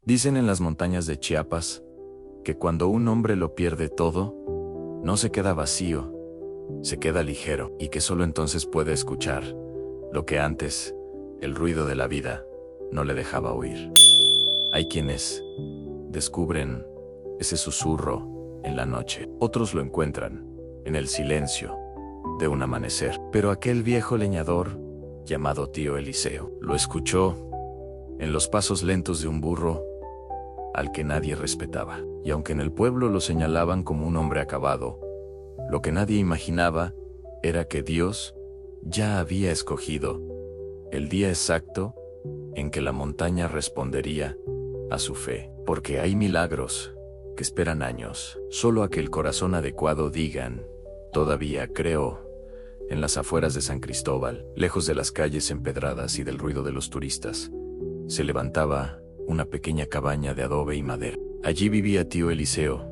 Dicen en las montañas de Chiapas que cuando un hombre lo pierde todo, no se queda vacío, se queda ligero, y que solo entonces puede escuchar lo que antes, el ruido de la vida, no le dejaba oír. Hay quienes descubren ese susurro en la noche. Otros lo encuentran en el silencio de un amanecer. Pero aquel viejo leñador, llamado tío Eliseo, lo escuchó en los pasos lentos de un burro al que nadie respetaba. Y aunque en el pueblo lo señalaban como un hombre acabado, lo que nadie imaginaba era que Dios ya había escogido el día exacto en que la montaña respondería a su fe. Porque hay milagros que esperan años, solo a que el corazón adecuado digan: todavía creo. En las afueras de San Cristóbal, lejos de las calles empedradas y del ruido de los turistas, se levantaba una pequeña cabaña de adobe y madera. Allí vivía tío Eliseo,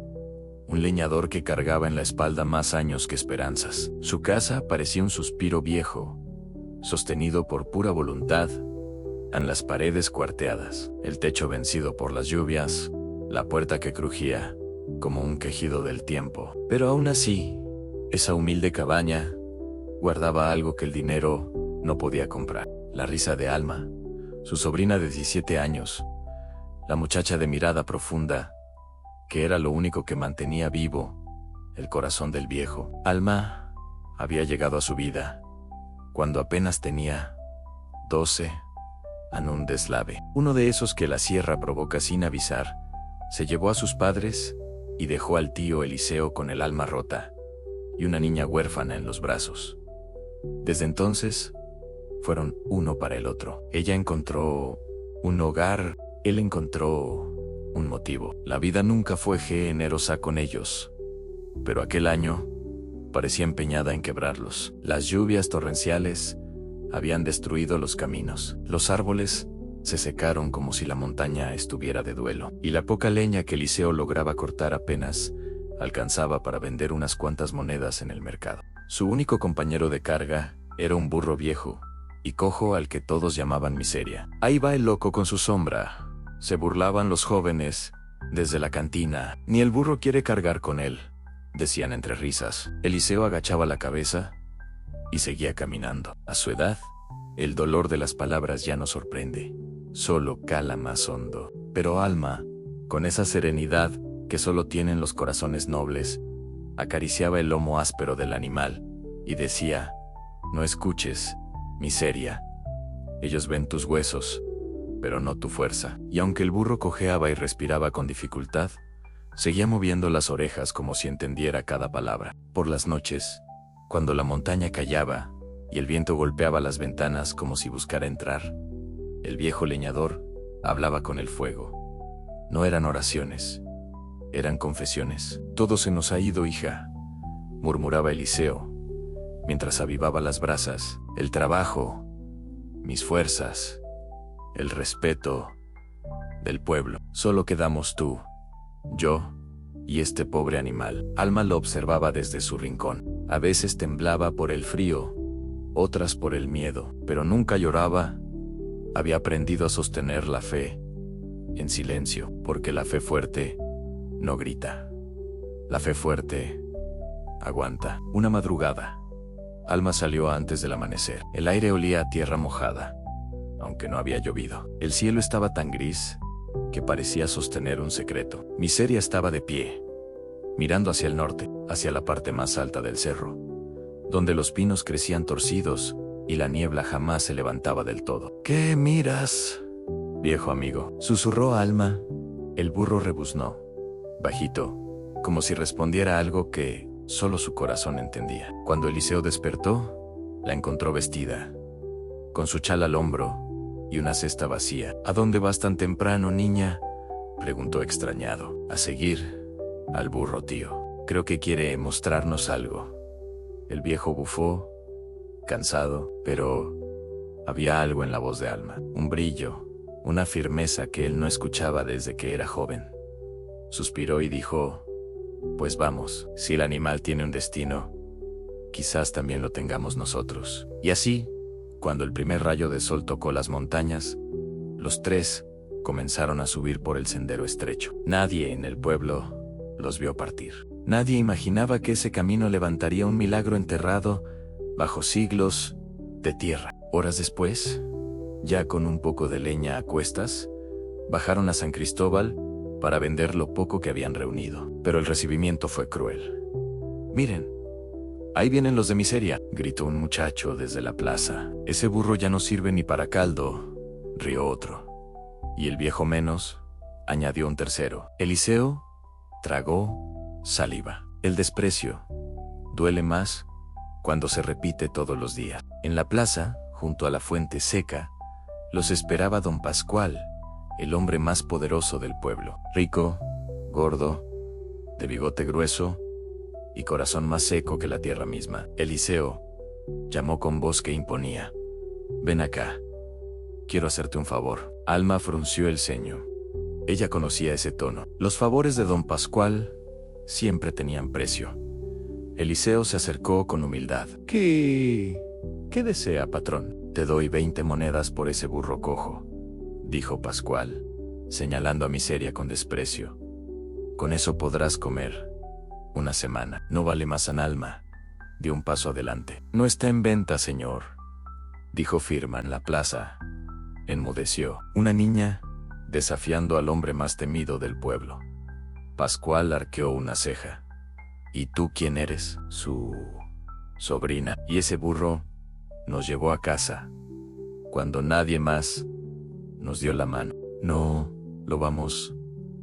un leñador que cargaba en la espalda más años que esperanzas. Su casa parecía un suspiro viejo, sostenido por pura voluntad, en las paredes cuarteadas, el techo vencido por las lluvias, la puerta que crujía como un quejido del tiempo. Pero aún así, esa humilde cabaña guardaba algo que el dinero no podía comprar: la risa de Alma, su sobrina de 17 años, la muchacha de mirada profunda, que era lo único que mantenía vivo el corazón del viejo. Alma había llegado a su vida cuando apenas tenía 12, en un deslave, uno de esos que la sierra provoca sin avisar. Se llevó a sus padres y dejó al tío Eliseo con el alma rota y una niña huérfana en los brazos. Desde entonces, fueron uno para el otro. Ella encontró un hogar, él encontró un motivo. La vida nunca fue generosa con ellos, pero aquel año parecía empeñada en quebrarlos. Las lluvias torrenciales habían destruido los caminos. Los árboles se secaron como si la montaña estuviera de duelo, y la poca leña que Eliseo lograba cortar apenas alcanzaba para vender unas cuantas monedas en el mercado. Su único compañero de carga era un burro viejo y cojo al que todos llamaban Miseria. Ahí va el loco con su sombra, se burlaban los jóvenes desde la cantina. Ni el burro quiere cargar con él, decían entre risas. Eliseo agachaba la cabeza y seguía caminando. A su edad, el dolor de las palabras ya no sorprende, solo cala más hondo. Pero Alma, con esa serenidad que solo tienen los corazones nobles, acariciaba el lomo áspero del animal y decía: no escuches, Miseria. Ellos ven tus huesos, pero no tu fuerza. Y aunque el burro cojeaba y respiraba con dificultad, seguía moviendo las orejas como si entendiera cada palabra. Por las noches, cuando la montaña callaba y el viento golpeaba las ventanas como si buscara entrar, el viejo leñador hablaba con el fuego. No eran oraciones, eran confesiones. Todo se nos ha ido, hija, murmuraba Eliseo, mientras avivaba las brasas. El trabajo, mis fuerzas, el respeto del pueblo. Solo quedamos tú, yo y este pobre animal. Alma lo observaba desde su rincón. A veces temblaba por el frío, otras por el miedo, pero nunca lloraba. Había aprendido a sostener la fe en silencio, porque la fe fuerte no grita. La fe fuerte aguanta. Una madrugada, Alma salió antes del amanecer. El aire olía a tierra mojada, aunque no había llovido. El cielo estaba tan gris que parecía sostener un secreto. Miseria estaba de pie, mirando hacia el norte, hacia la parte más alta del cerro, donde los pinos crecían torcidos y la niebla jamás se levantaba del todo. ¿Qué miras, viejo amigo?, susurró Alma. El burro rebuznó, bajito, como si respondiera algo que solo su corazón entendía. Cuando Eliseo despertó, la encontró vestida, con su chal al hombro y una cesta vacía. ¿A dónde vas tan temprano, niña?, preguntó extrañado. A seguir al burro, tío. Creo que quiere mostrarnos algo. El viejo bufó, cansado, pero había algo en la voz de Alma, un brillo, una firmeza que él no escuchaba desde que era joven. Suspiró y dijo: pues vamos, si el animal tiene un destino, quizás también lo tengamos nosotros. Y así, cuando el primer rayo de sol tocó las montañas, los tres comenzaron a subir por el sendero estrecho. Nadie en el pueblo los vio partir. Nadie imaginaba que ese camino levantaría un milagro enterrado bajo siglos de tierra. Horas después, ya con un poco de leña a cuestas, bajaron a San Cristóbal para vender lo poco que habían reunido. Pero el recibimiento fue cruel. «Miren, ahí vienen los de miseria», gritó un muchacho desde la plaza. «Ese burro ya no sirve ni para caldo», rió otro. «Y el viejo menos», añadió un tercero. Eliseo tragó saliva. El desprecio duele más cuando se repite todos los días. En la plaza, junto a la fuente seca, los esperaba don Pascual, el hombre más poderoso del pueblo. Rico, gordo, de bigote grueso y corazón más seco que la tierra misma. Eliseo llamó con voz que imponía: «Ven acá. Quiero hacerte un favor». Alma frunció el ceño. Ella conocía ese tono. Los favores de don Pascual siempre tenían precio. Eliseo se acercó con humildad. ¿Qué desea, patrón? «Te doy 20 monedas por ese burro cojo», dijo Pascual, señalando a Miseria con desprecio. «Con eso podrás comer una semana». «No vale más en Alma», dio un paso adelante. «No está en venta, señor», dijo firma. En la plaza enmudeció una niña desafiando al hombre más temido del pueblo. Pascual arqueó una ceja. «¿Y tú quién eres?» «Su sobrina. Y ese burro nos llevó a casa cuando nadie más nos dio la mano. No lo vamos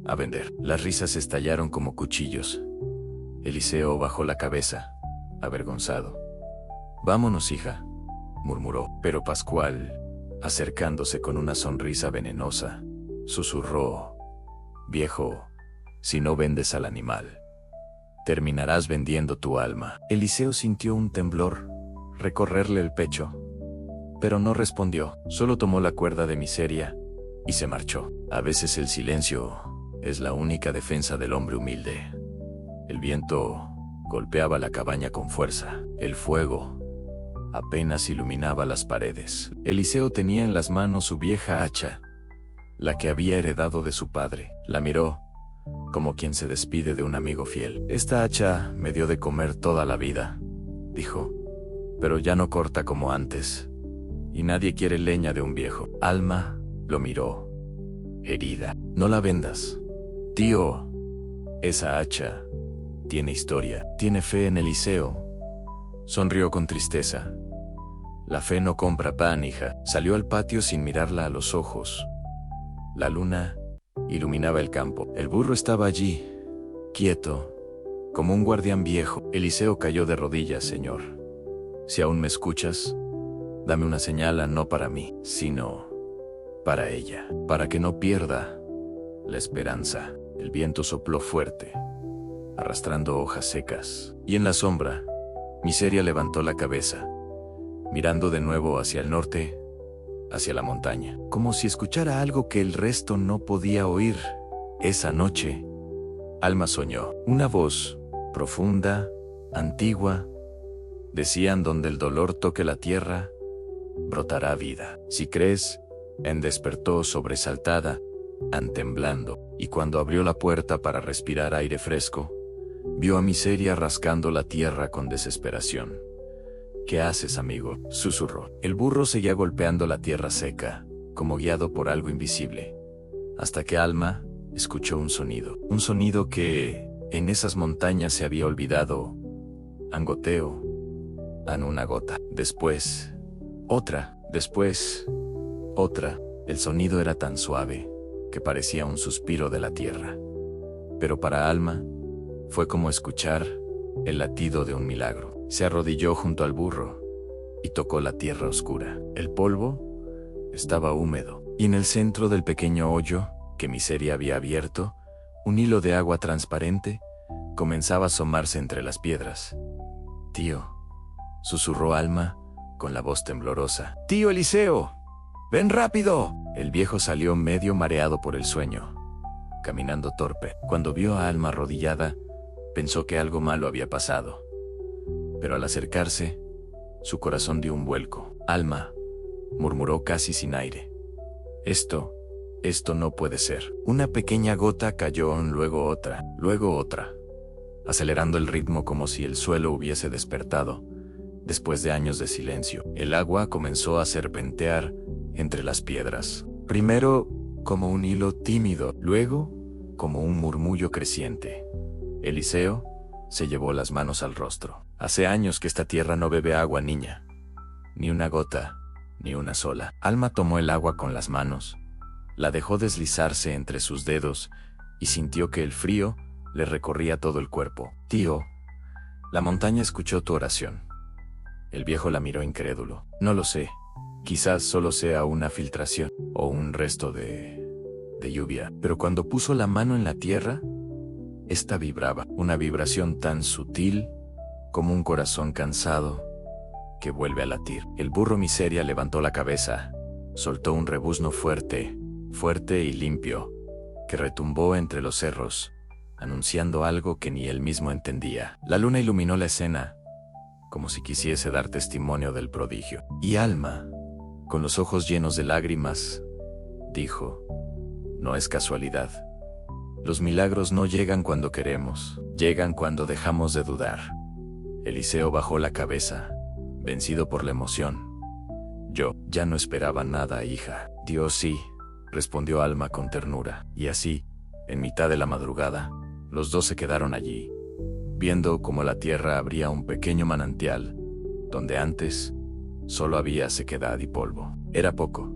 a vender». Las risas estallaron como cuchillos. Eliseo bajó la cabeza, avergonzado. «Vámonos, hija», murmuró. Pero Pascual, acercándose con una sonrisa venenosa, susurró: «Viejo, si no vendes al animal, terminarás vendiendo tu alma». Eliseo sintió un temblor recorrerle el pecho, pero no respondió. Solo tomó la cuerda de Miseria y se marchó. A veces el silencio es la única defensa del hombre humilde. El viento golpeaba la cabaña con fuerza. El fuego apenas iluminaba las paredes. Eliseo tenía en las manos su vieja hacha, la que había heredado de su padre. La miró, como quien se despide de un amigo fiel. «Esta hacha me dio de comer toda la vida», dijo, «pero ya no corta como antes, y nadie quiere leña de un viejo». Alma lo miró, herida. «No la vendas, tío. Esa hacha tiene historia». «Tiene fe en Eliseo», sonrió con tristeza. «La fe no compra pan, hija». Salió al patio sin mirarla a los ojos. La luna iluminaba el campo. El burro estaba allí, quieto, como un guardián viejo. Eliseo cayó de rodillas. «Señor, si aún me escuchas, dame una señal, no para mí, sino para ella, para que no pierda la esperanza». El viento sopló fuerte, arrastrando hojas secas, y en la sombra, Miseria levantó la cabeza, mirando de nuevo hacia el norte, hacia la montaña, como si escuchara algo que el resto no podía oír. Esa noche, Alma soñó. Una voz profunda, antigua, decían: «Donde el dolor toque la tierra, brotará vida. Si crees». Despertó sobresaltada, temblando, y cuando abrió la puerta para respirar aire fresco, vio a Miseria rascando la tierra con desesperación. «¿Qué haces, amigo?», susurró. El burro seguía golpeando la tierra seca, como guiado por algo invisible, hasta que Alma escuchó un sonido que en esas montañas se había olvidado. Angoteo, en una gota. Después, otra, después, otra. El sonido era tan suave que parecía un suspiro de la tierra. Pero para Alma fue como escuchar el latido de un milagro. Se arrodilló junto al burro y tocó la tierra oscura. El polvo estaba húmedo, y en el centro del pequeño hoyo que Miseria había abierto, un hilo de agua transparente comenzaba a asomarse entre las piedras. «Tío», susurró Alma con la voz temblorosa. «Tío Eliseo, ven rápido». El viejo salió medio mareado por el sueño, caminando torpe. Cuando vio a Alma arrodillada, pensó que algo malo había pasado. Pero al acercarse, su corazón dio un vuelco. «Alma», murmuró casi sin aire, «esto Esto no puede ser. Una pequeña gota cayó, luego otra, acelerando el ritmo como si el suelo hubiese despertado. Después de años de silencio, el agua comenzó a serpentear entre las piedras. Primero como un hilo tímido, luego como un murmullo creciente. Eliseo se llevó las manos al rostro. Hace años que esta tierra no bebe agua, niña. Ni una gota, ni una sola. Alma tomó el agua con las manos, la dejó deslizarse entre sus dedos y sintió que el frío le recorría todo el cuerpo. Tío, la montaña escuchó tu oración. El viejo la miró incrédulo. No lo sé. Quizás solo sea una filtración o un resto de lluvia. Pero cuando puso la mano en la tierra, esta vibraba. Una vibración tan sutil como un corazón cansado que vuelve a latir. El burro Miseria levantó la cabeza, soltó un rebuzno fuerte, fuerte y limpio, que retumbó entre los cerros, anunciando algo que ni él mismo entendía. La luna iluminó la escena, como si quisiese dar testimonio del prodigio. Y Alma, con los ojos llenos de lágrimas, dijo: no es casualidad. Los milagros no llegan cuando queremos, llegan cuando dejamos de dudar. Eliseo bajó la cabeza, vencido por la emoción. Yo ya no esperaba nada, hija. Dios sí, respondió Alma con ternura. Y así, en mitad de la madrugada, los dos se quedaron allí, viendo cómo la tierra abría un pequeño manantial, donde antes solo había sequedad y polvo. Era poco,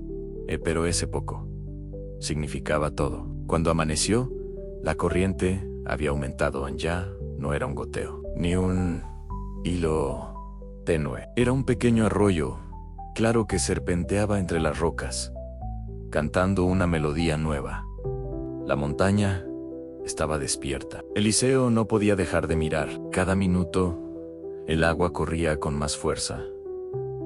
pero ese poco significaba todo. Cuando amaneció, la corriente había aumentado. Ya no era un goteo, ni un hilo tenue. Era un pequeño arroyo, claro, que serpenteaba entre las rocas, cantando una melodía nueva. La montaña estaba despierta. Eliseo no podía dejar de mirar. Cada minuto, el agua corría con más fuerza,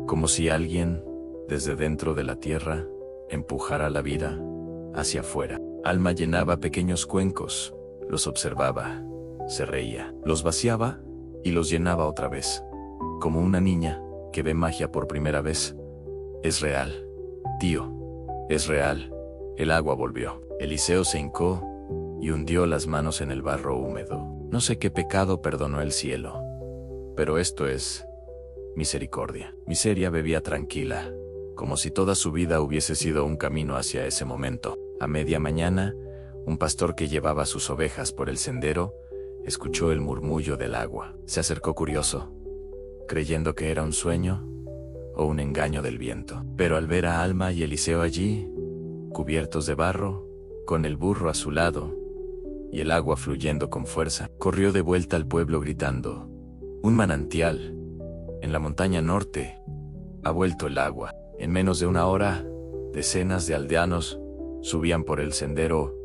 como si alguien, desde dentro de la tierra, empujara la vida hacia afuera. Alma llenaba pequeños cuencos, los observaba, se reía, los vaciaba y los llenaba otra vez, como una niña que ve magia por primera vez. Es real, tío, es real. El agua volvió. Eliseo se hincó y hundió las manos en el barro húmedo. No sé qué pecado perdonó el cielo, pero esto es misericordia. Miseria bebía tranquila, como si toda su vida hubiese sido un camino hacia ese momento. A media mañana, un pastor que llevaba sus ovejas por el sendero escuchó el murmullo del agua. Se acercó curioso, creyendo que era un sueño o un engaño del viento. Pero al ver a Alma y Eliseo allí, cubiertos de barro, con el burro a su lado y el agua fluyendo con fuerza, corrió de vuelta al pueblo gritando: un manantial en la montaña norte ha vuelto el agua. En menos de una hora, decenas de aldeanos subían por el sendero,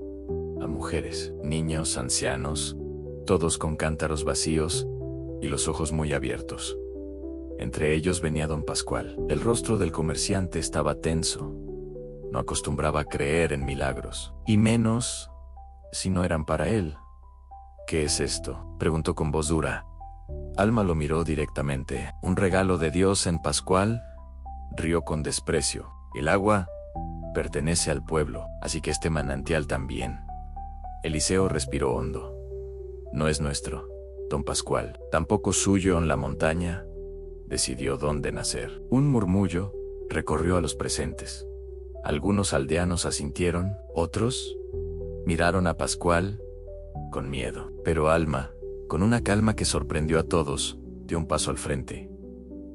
a mujeres, niños, ancianos, todos con cántaros vacíos y los ojos muy abiertos. Entre ellos venía don Pascual. El rostro del comerciante estaba tenso. No acostumbraba a creer en milagros, y menos si no eran para él. ¿Qué es esto?, preguntó con voz dura. Alma lo miró directamente. ¿Un regalo de Dios en Pascual? Rió con desprecio. El agua pertenece al pueblo, así que este manantial también. Eliseo respiró hondo. No es nuestro, don Pascual, tampoco suyo. En la montaña decidió dónde nacer. Un murmullo recorrió a los presentes. Algunos aldeanos asintieron, otros miraron a Pascual con miedo. Pero Alma, con una calma que sorprendió a todos, dio un paso al frente.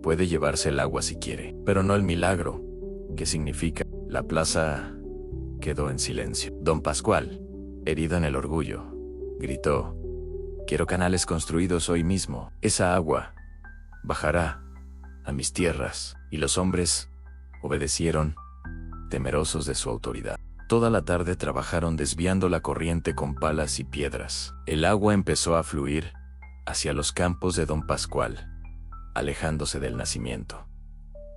Puede llevarse el agua si quiere, pero no el milagro. ¿Qué significa? La plaza quedó en silencio. Don Pascual, herido en el orgullo, gritó: quiero canales construidos hoy mismo. Esa agua bajará a mis tierras. Y los hombres obedecieron, temerosos de su autoridad. Toda la tarde trabajaron desviando la corriente con palas y piedras. El agua empezó a fluir hacia los campos de don Pascual, alejándose del nacimiento.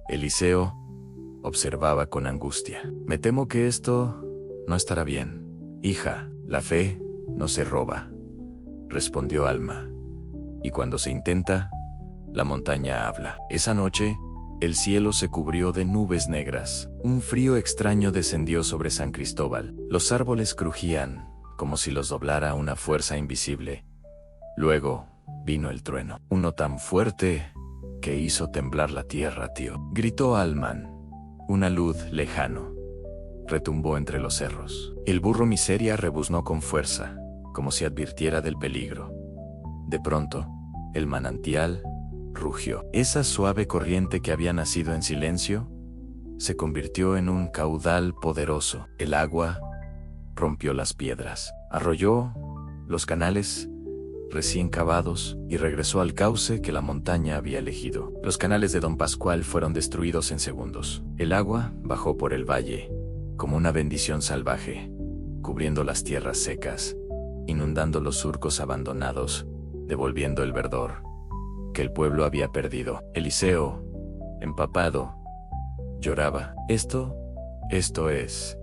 Eliseo observaba con angustia. Me temo que esto no estará bien. Hija, la fe no se roba, respondió Alma. Y cuando se intenta, la montaña habla. Esa noche, El cielo se cubrió de nubes negras. Un frío extraño descendió sobre San Cristóbal. Los árboles crujían, como si los doblara una fuerza invisible. Luego vino el trueno, uno tan fuerte que hizo temblar la tierra, tío. Gritó Alman. Una luz lejano retumbó entre los cerros. El burro Miseria rebuznó con fuerza, como si advirtiera del peligro. De pronto, el manantial rugió. Esa suave corriente que había nacido en silencio se convirtió en un caudal poderoso. El agua rompió las piedras, arrolló los canales recién cavados y regresó al cauce que la montaña había elegido. Los canales de Don Pascual fueron destruidos en segundos. El agua bajó por el valle como una bendición salvaje, cubriendo las tierras secas, inundando los surcos abandonados, devolviendo el verdor que el pueblo había perdido. Eliseo, empapado, lloraba. Esto es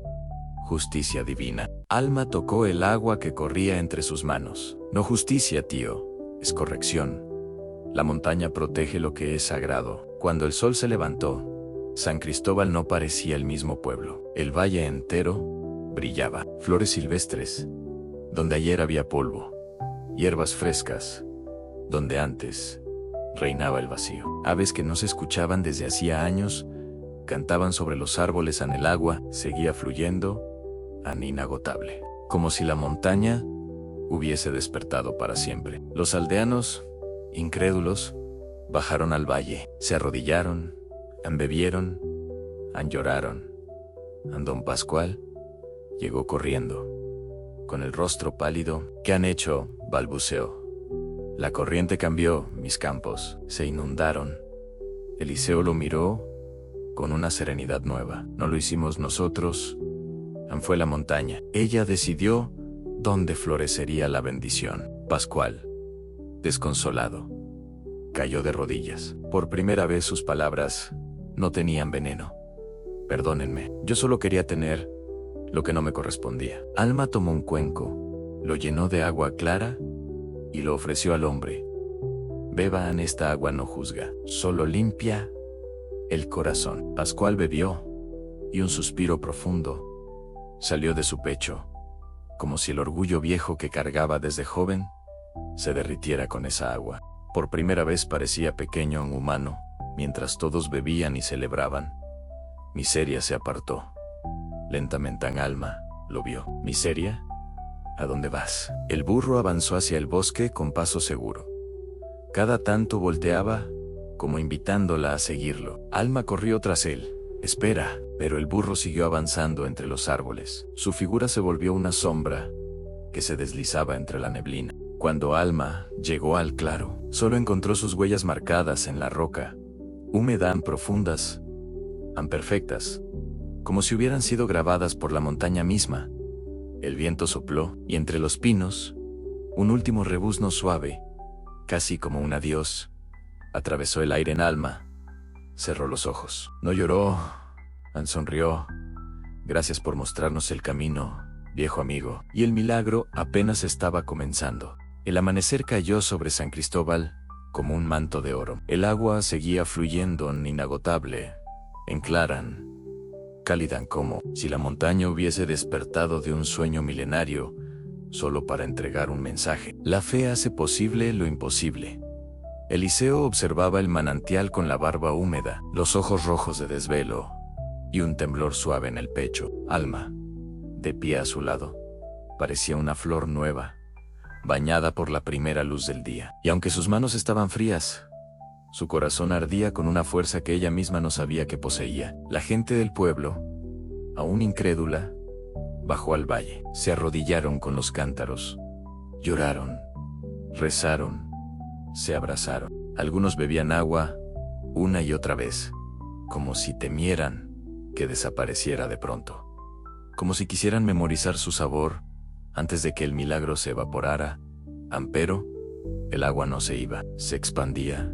justicia divina. Alma tocó el agua que corría entre sus manos. No justicia, tío, es corrección. La montaña protege lo que es sagrado. Cuando el sol se levantó, San Cristóbal no parecía el mismo pueblo. El valle entero brillaba. Flores silvestres, donde ayer había polvo. Hierbas frescas, donde antes reinaba el vacío. Aves que no se escuchaban desde hacía años cantaban sobre los árboles. El agua seguía fluyendo, inagotable, como si la montaña hubiese despertado para siempre. Los aldeanos, incrédulos, bajaron al valle, se arrodillaron, bebieron, lloraron. Don Pascual llegó corriendo, con el rostro pálido. ¿Qué han hecho?, balbuceó. La corriente cambió, mis campos se inundaron. Eliseo lo miró con una serenidad nueva. No lo hicimos nosotros, fue la montaña. Ella decidió dónde florecería la bendición. Pascual, desconsolado, cayó de rodillas. Por primera vez sus palabras no tenían veneno. Perdónenme, yo solo quería tener lo que no me correspondía. Alma tomó un cuenco, lo llenó de agua clara y lo ofreció al hombre. Beban, esta agua no juzga, solo limpia el corazón. Pascual bebió y un suspiro profundo salió de su pecho, como si el orgullo viejo que cargaba desde joven se derritiera con esa agua. Por primera vez parecía pequeño, un humano, mientras todos bebían y celebraban. Miseria se apartó. Lentamente Alma lo vio. ¿Miseria? ¿A dónde vas? El burro avanzó hacia el bosque con paso seguro. Cada tanto volteaba, como invitándola a seguirlo. Alma corrió tras él. Espera, pero el burro siguió avanzando entre los árboles. Su figura se volvió una sombra que se deslizaba entre la neblina. Cuando Alma llegó al claro, solo encontró sus huellas marcadas en la roca, húmedas, profundas, perfectas, como si hubieran sido grabadas por la montaña misma. El viento sopló, y entre los pinos, un último rebuzno suave, casi como un adiós, atravesó el aire. En Alma cerró los ojos. No lloró, sonrió. Gracias por mostrarnos el camino, viejo amigo. Y el milagro apenas estaba comenzando. El amanecer cayó sobre San Cristóbal como un manto de oro. El agua seguía fluyendo inagotable, en clara, cálida, como si la montaña hubiese despertado de un sueño milenario solo para entregar un mensaje. La fe hace posible lo imposible. Eliseo observaba el manantial con la barba húmeda, los ojos rojos de desvelo y un temblor suave en el pecho. Alma, de pie a su lado, parecía una flor nueva, bañada por la primera luz del día. Y aunque sus manos estaban frías, su corazón ardía con una fuerza que ella misma no sabía que poseía. La gente del pueblo, aún incrédula, bajó al valle. Se arrodillaron con los cántaros, lloraron, rezaron, se abrazaron. Algunos bebían agua una y otra vez, como si temieran que desapareciera de pronto, como si quisieran memorizar su sabor antes de que el milagro se evaporara. Pero el agua no se iba, se expandía,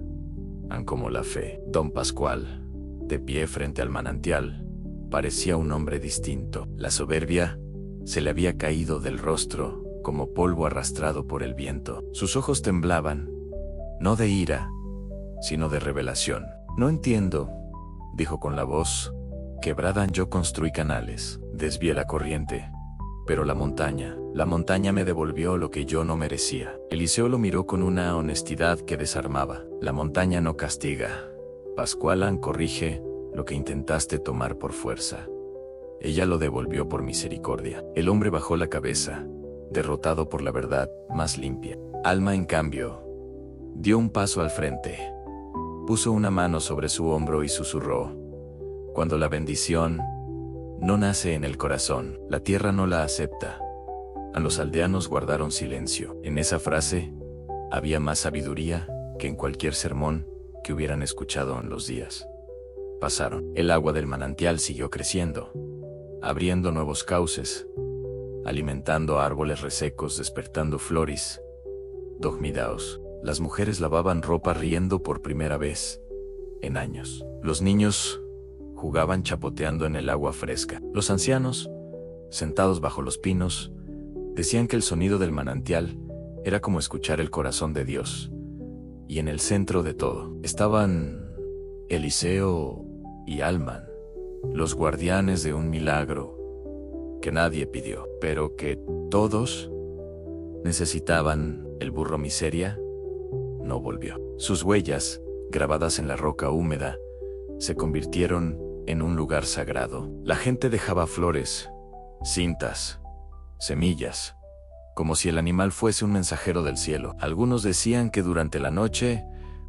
como la fe. Don Pascual, de pie frente al manantial, parecía un hombre distinto. La soberbia se le había caído del rostro como polvo arrastrado por el viento. Sus ojos temblaban, no de ira, sino de revelación. No entiendo, dijo con la voz quebrada. Yo construí canales, desvié la corriente, pero la montaña me devolvió lo que yo no merecía. Eliseo lo miró con una honestidad que desarmaba. La montaña no castiga. Pascualan corrige lo que intentaste tomar por fuerza. Ella lo devolvió por misericordia. El hombre bajó la cabeza, derrotado por la verdad más limpia. Alma, en cambio, dio un paso al frente. Puso una mano sobre su hombro y susurró: cuando la bendición no nace en el corazón, la tierra no la acepta. A los aldeanos guardaron silencio. En esa frase había más sabiduría que en cualquier sermón que hubieran escuchado en los días. Pasaron. El agua del manantial siguió creciendo, abriendo nuevos cauces, alimentando árboles resecos, despertando flores dormidaos. Las mujeres lavaban ropa riendo por primera vez en años. Los niños jugaban chapoteando en el agua fresca. Los ancianos, sentados bajo los pinos, decían que el sonido del manantial era como escuchar el corazón de Dios. Y en el centro de todo estaban Eliseo y Alma, los guardianes de un milagro que nadie pidió, pero que todos necesitaban. El burro Miseria no volvió. Sus huellas, grabadas en la roca húmeda, se convirtieron en un lugar sagrado. La gente dejaba flores, cintas, semillas, como si el animal fuese un mensajero del cielo. Algunos decían que durante la noche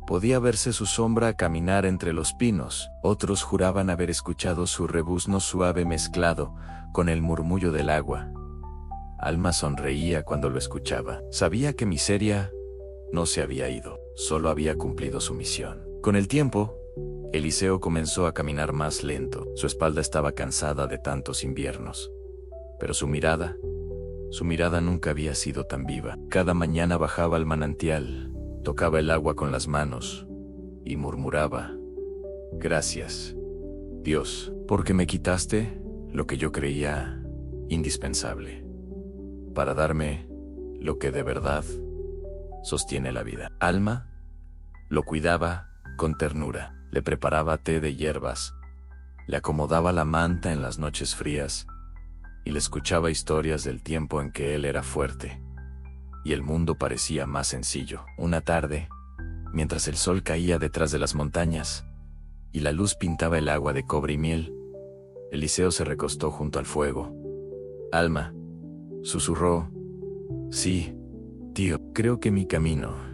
podía verse su sombra caminar entre los pinos. Otros juraban haber escuchado su rebuzno suave mezclado con el murmullo del agua. Alma sonreía cuando lo escuchaba. Sabía que Miseria no se había ido, solo había cumplido su misión. Con el tiempo, Eliseo comenzó a caminar más lento. Su espalda estaba cansada de tantos inviernos. Pero su mirada nunca había sido tan viva. Cada mañana bajaba al manantial, tocaba el agua con las manos y murmuraba: gracias, Dios, porque me quitaste lo que yo creía indispensable, para darme lo que de verdad sostiene la vida. Alma lo cuidaba con ternura. Le preparaba té de hierbas, le acomodaba la manta en las noches frías y le escuchaba historias del tiempo en que él era fuerte y el mundo parecía más sencillo. Una tarde, mientras el sol caía detrás de las montañas y la luz pintaba el agua de cobre y miel, Eliseo se recostó junto al fuego. Alma susurró: sí, tío, creo que mi camino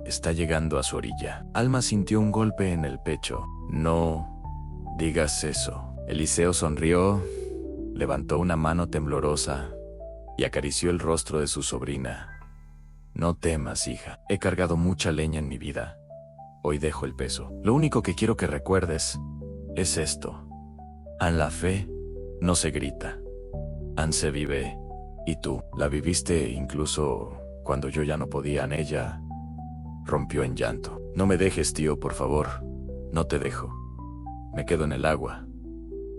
está llegando a su orilla. Alma sintió un golpe en el pecho. No digas eso. Eliseo sonrió, levantó una mano temblorosa y acarició el rostro de su sobrina. No temas, hija. He cargado mucha leña en mi vida. Hoy dejo el peso. Lo único que quiero que recuerdes es esto: en la fe no se grita, se vive. Y tú la viviste incluso cuando yo ya no podía. En ella rompió en llanto. No me dejes, tío, por favor. No te dejo. Me quedo en el agua,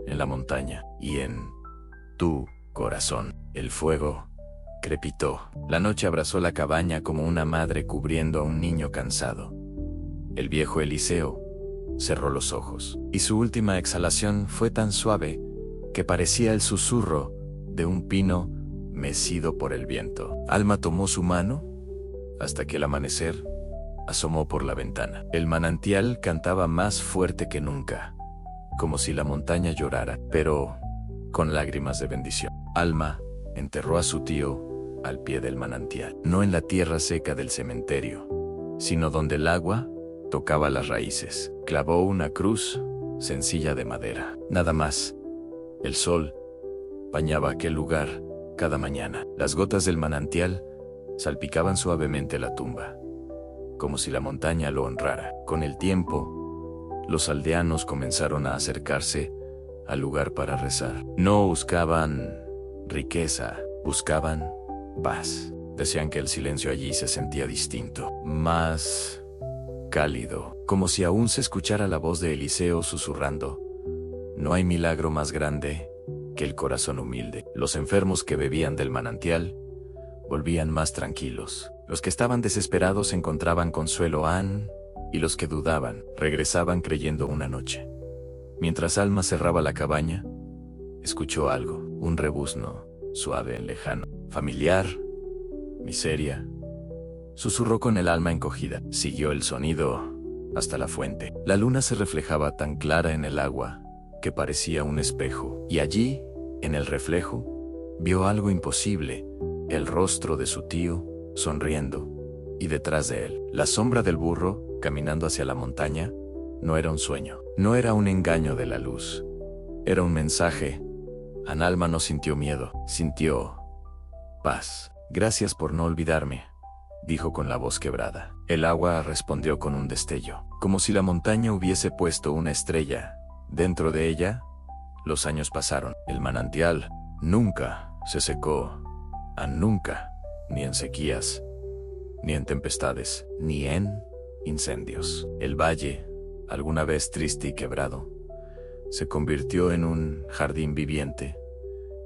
en la montaña y en tu corazón. El fuego crepitó. La noche abrazó la cabaña como una madre cubriendo a un niño cansado. El viejo Eliseo cerró los ojos y su última exhalación fue tan suave que parecía el susurro de un pino mecido por el viento. Alma tomó su mano hasta que el amanecer asomó por la ventana. El manantial cantaba más fuerte que nunca, como si la montaña llorara, pero con lágrimas de bendición. Alma enterró a su tío al pie del manantial, no en la tierra seca del cementerio, sino donde el agua tocaba las raíces. Clavó una cruz sencilla de madera. Nada más. El sol bañaba aquel lugar cada mañana. Las gotas del manantial salpicaban suavemente la tumba, como si la montaña lo honrara. Con el tiempo, los aldeanos comenzaron a acercarse al lugar para rezar. No buscaban riqueza, buscaban paz. Decían que el silencio allí se sentía distinto, más cálido, como si aún se escuchara la voz de Eliseo susurrando: no hay milagro más grande que el corazón humilde. Los enfermos que bebían del manantial volvían más tranquilos. Los que estaban desesperados encontraban consuelo, y los que dudaban regresaban creyendo una noche Mientras Alma cerraba la cabaña, escuchó algo, un rebuzno, suave, lejano, familiar, miseria. Susurró con el alma encogida. Siguió el sonido hasta la fuente. La luna se reflejaba tan clara en el agua que parecía un espejo. Y allí, en el reflejo, vio algo imposible, el rostro de su tío, sonriendo, y detrás de él, la sombra del burro, caminando hacia la montaña. No era un sueño, no era un engaño de la luz. Era un mensaje. Alma no sintió miedo, sintió paz. Gracias por no olvidarme, dijo con la voz quebrada. El agua respondió con un destello, como si la montaña hubiese puesto una estrella dentro de ella. Los años pasaron. El manantial nunca se secó, nunca, ni en sequías, ni en tempestades, ni en incendios. El valle, alguna vez triste y quebrado, se convirtió en un jardín viviente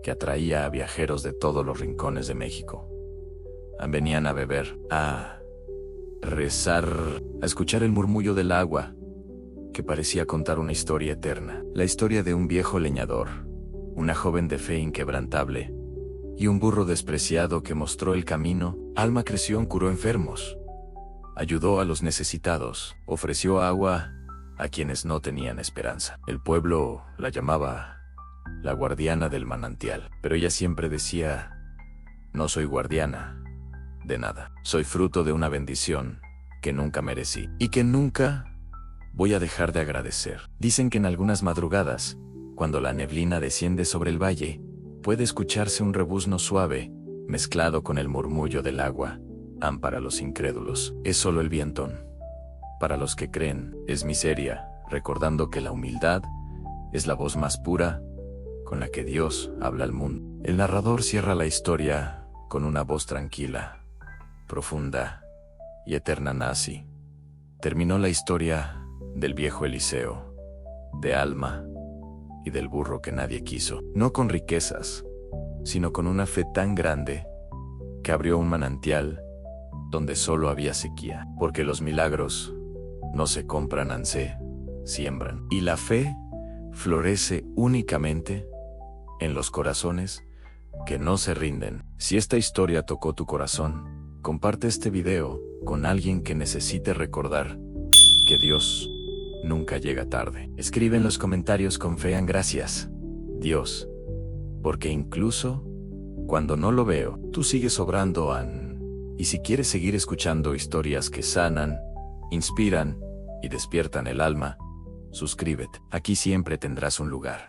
que atraía a viajeros de todos los rincones de México. Venían a beber, a rezar, a escuchar el murmullo del agua, que parecía contar una historia eterna. La historia de un viejo leñador, una joven de fe inquebrantable, y un burro despreciado que mostró el camino. Alma creció, curó enfermos, ayudó a los necesitados, ofreció agua a quienes no tenían esperanza. El pueblo la llamaba la guardiana del manantial, pero ella siempre decía: no soy guardiana de nada. Soy fruto de una bendición que nunca merecí y que nunca voy a dejar de agradecer. Dicen que en algunas madrugadas, cuando la neblina desciende sobre el valle, puede escucharse un rebuzno suave, mezclado con el murmullo del agua. Para los incrédulos, es solo el vientón. Para los que creen, es miseria, recordando que la humildad es la voz más pura con la que Dios habla al mundo. El narrador cierra la historia con una voz tranquila, profunda y eterna. Así terminó la historia del viejo Eliseo, de Alma y del burro que nadie quiso. No con riquezas, sino con una fe tan grande que abrió un manantial donde solo había sequía. Porque los milagros no se compran, se siembran. Y la fe florece únicamente en los corazones que no se rinden. Si esta historia tocó tu corazón, comparte este video con alguien que necesite recordar que Dios nunca llega tarde. Escribe en los comentarios con fe: gracias, Dios, porque incluso cuando no lo veo, tú sigues obrando. Y si quieres seguir escuchando historias que sanan, inspiran y despiertan el alma, suscríbete. Aquí siempre tendrás un lugar.